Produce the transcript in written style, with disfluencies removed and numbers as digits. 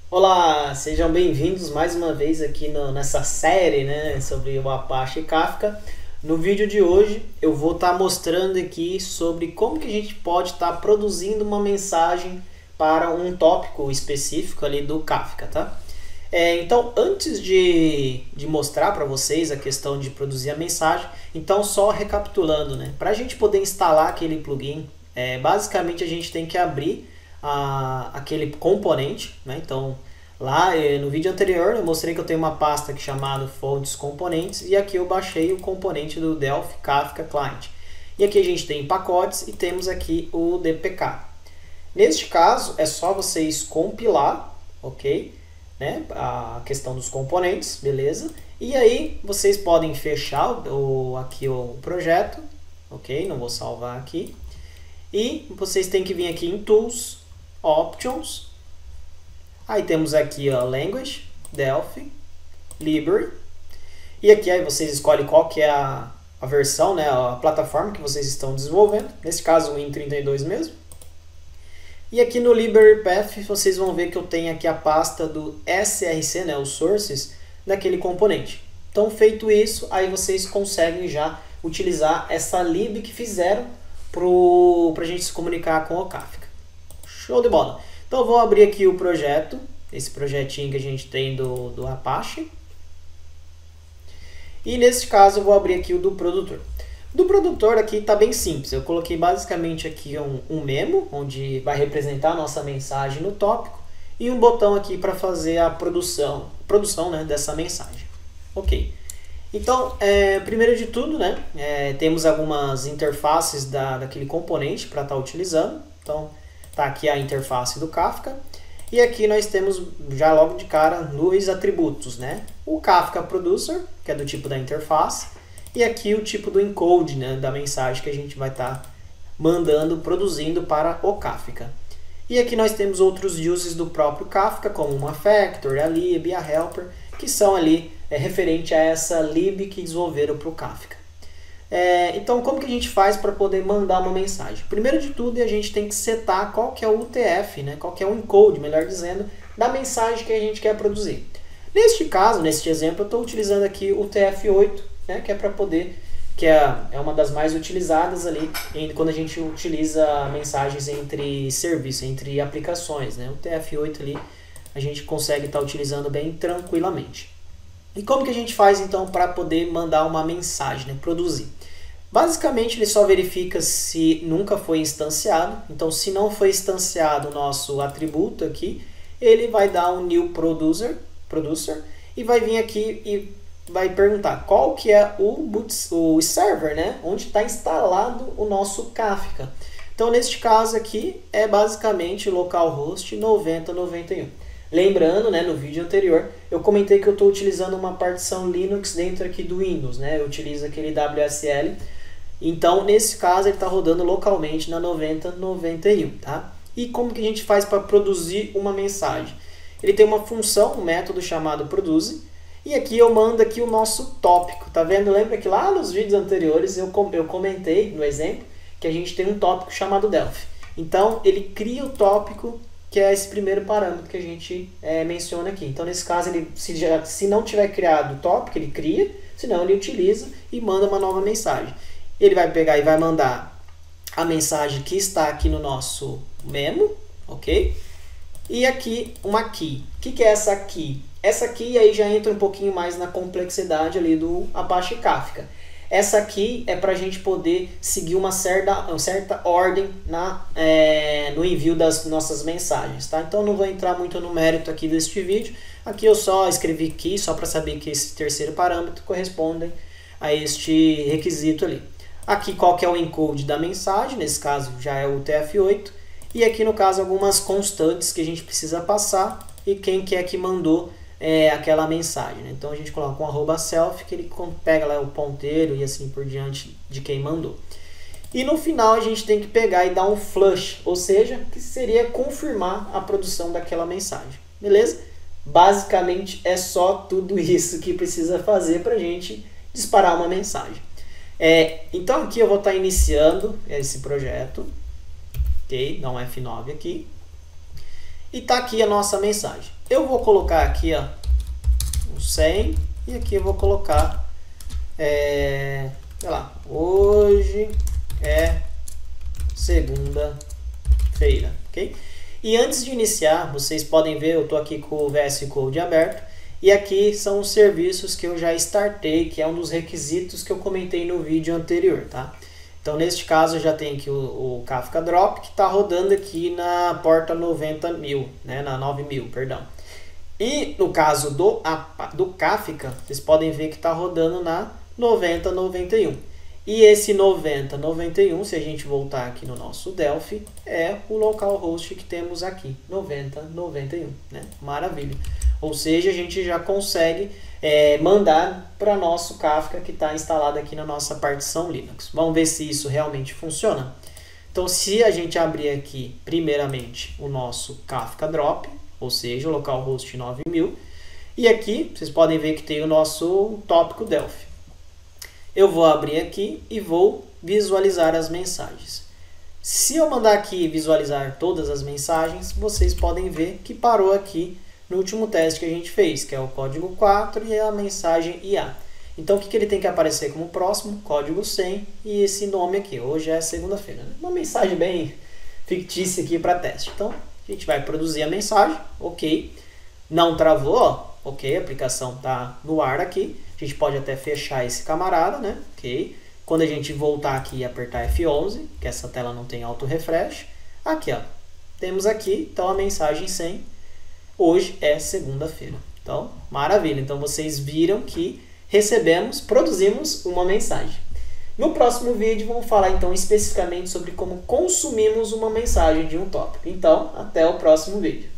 Olá, sejam bem-vindos mais uma vez aqui nessa série, né, sobre o Apache Kafka. No vídeo de hoje eu vou estar mostrando aqui sobre como que a gente pode estar produzindo uma mensagem para um tópico específico ali do Kafka, tá? Então, antes de mostrar para vocês a questão de produzir a mensagem, então só recapitulando, né, para a gente poder instalar aquele plugin, basicamente a gente tem que abrir aquele componente, né? Então, lá no vídeo anterior eu mostrei que eu tenho uma pasta aqui chamada fontes componentes e aqui eu baixei o componente do Delphi Kafka Client. E aqui a gente tem pacotes e temos aqui o DPK. Neste caso é só vocês compilar, ok? Né? A questão dos componentes, beleza? E aí vocês podem fechar aqui o projeto, ok? Não vou salvar aqui. E vocês têm que vir aqui em Tools, Options. Aí temos aqui a Language, Delphi, Library. E aqui aí vocês escolhem qual que é a versão, né, a plataforma que vocês estão desenvolvendo. Nesse caso o Win32 mesmo. E aqui no Library Path vocês vão ver que eu tenho aqui a pasta do src, né, os sources daquele componente. Então feito isso, aí vocês conseguem já utilizar essa lib que fizeram para a gente se comunicar com o Kafka. Show de bola! Então eu vou abrir aqui o projeto, esse projetinho que a gente tem do Apache. E nesse caso eu vou abrir aqui o do produtor. Do produtor aqui está bem simples, eu coloquei basicamente aqui um memo, onde vai representar a nossa mensagem no tópico, e um botão aqui para fazer a produção né, dessa mensagem. Ok. Então, primeiro de tudo, né, temos algumas interfaces daquele componente para estar utilizando. Então, está aqui a interface do Kafka. E aqui nós temos já logo de cara dois atributos, né? O Kafka Producer, que é do tipo da interface, e aqui o tipo do encode, né, da mensagem que a gente vai estar mandando, produzindo para o Kafka. E aqui nós temos outros uses do próprio Kafka, como uma factor, a lib, a helper, que são ali referente a essa lib que desenvolveram para o Kafka. Então, como que a gente faz para poder mandar uma mensagem? Primeiro de tudo, a gente tem que setar qual que é o UTF, né? Qual que é o encode, melhor dizendo, da mensagem que a gente quer produzir. Neste caso, neste exemplo, eu estou utilizando aqui o UTF-8, né? Que é para poder, que é uma das mais utilizadas ali quando a gente utiliza mensagens entre serviços, entre aplicações, né? O UTF-8 ali a gente consegue estar utilizando bem tranquilamente. E como que a gente faz então para poder mandar uma mensagem, né? Produzir? Basicamente ele só verifica se nunca foi instanciado. Então se não foi instanciado o nosso atributo aqui, ele vai dar um new producer e vai vir aqui e vai perguntar qual que é o server, né? Onde está instalado o nosso Kafka. Então neste caso aqui é basicamente localhost 9091. Lembrando, né, no vídeo anterior, eu comentei que eu estou utilizando uma partição Linux dentro aqui do Windows, né? Eu utilizo aquele WSL. Então, nesse caso, ele está rodando localmente na 9091, tá? E como que a gente faz para produzir uma mensagem? Ele tem uma função, um método chamado produce, e aqui eu mando aqui o nosso tópico, tá vendo? Lembra que lá nos vídeos anteriores eu comentei, no exemplo, que a gente tem um tópico chamado Delphi. Então, ele cria o tópico, que é esse primeiro parâmetro que a gente menciona aqui. Então, nesse caso, ele, se não tiver criado o tópico, ele cria, senão ele utiliza e manda uma nova mensagem. Ele vai pegar e vai mandar a mensagem que está aqui no nosso memo, ok? E aqui uma key. O que é essa key? Essa key aí já entra um pouquinho mais na complexidade ali do Apache Kafka. Essa aqui é para a gente poder seguir uma certa ordem no envio das nossas mensagens, tá? Então não vou entrar muito no mérito aqui deste vídeo. Aqui eu só escrevi key só para saber que esse terceiro parâmetro corresponde a este requisito ali. Aqui qual que é o encode da mensagem, nesse caso já é o UTF-8. E aqui no caso algumas constantes que a gente precisa passar e quem que é que mandou aquela mensagem, né? Então a gente coloca um @self que ele pega lá o ponteiro e assim por diante de quem mandou. E no final a gente tem que pegar e dar um flush, ou seja, que seria confirmar a produção daquela mensagem, beleza? Basicamente é só tudo isso que precisa fazer para a gente disparar uma mensagem. Então aqui eu vou estar iniciando esse projeto, ok? Dá um F9 aqui. E tá aqui a nossa mensagem. Eu vou colocar aqui, ó, um 100 e aqui eu vou colocar, sei lá, hoje é segunda-feira, ok? E antes de iniciar, vocês podem ver, eu estou aqui com o VS Code aberto, e aqui são os serviços que eu já startei, que é um dos requisitos que eu comentei no vídeo anterior, tá? Então, neste caso, eu já tenho aqui o Kafka Drop, que está rodando aqui na porta 90.000, né? Na 9.000, perdão. E no caso do Kafka, vocês podem ver que está rodando na 90.91. E esse 90.91, se a gente voltar aqui no nosso Delphi, é o localhost que temos aqui, 90.91, né? Maravilha. Ou seja, a gente já consegue mandar para nosso Kafka que está instalado aqui na nossa partição Linux. Vamos ver se isso realmente funciona. Então, se a gente abrir aqui, primeiramente, o nosso Kafka Drop, ou seja, o localhost 9.000, e aqui vocês podem ver que tem o nosso tópico Delphi. Eu vou abrir aqui e vou visualizar as mensagens. Se eu mandar aqui visualizar todas as mensagens, vocês podem ver que parou aqui no último teste que a gente fez, que é o código 4 e a mensagem IA. Então, o que ele tem que aparecer como próximo? Código 100 e esse nome aqui. Hoje é segunda-feira. Uma mensagem bem fictícia aqui para teste. Então, a gente vai produzir a mensagem. Ok. Não travou, ó. Ok, a aplicação está no ar aqui. A gente pode até fechar esse camarada, né? Ok. Quando a gente voltar aqui e apertar F11, que essa tela não tem auto refresh, aqui, ó. Temos aqui, então, a mensagem 100. Hoje é segunda-feira. Então, maravilha. Então, vocês viram que produzimos uma mensagem. No próximo vídeo, vamos falar, então, especificamente sobre como consumimos uma mensagem de um tópico. Então, até o próximo vídeo.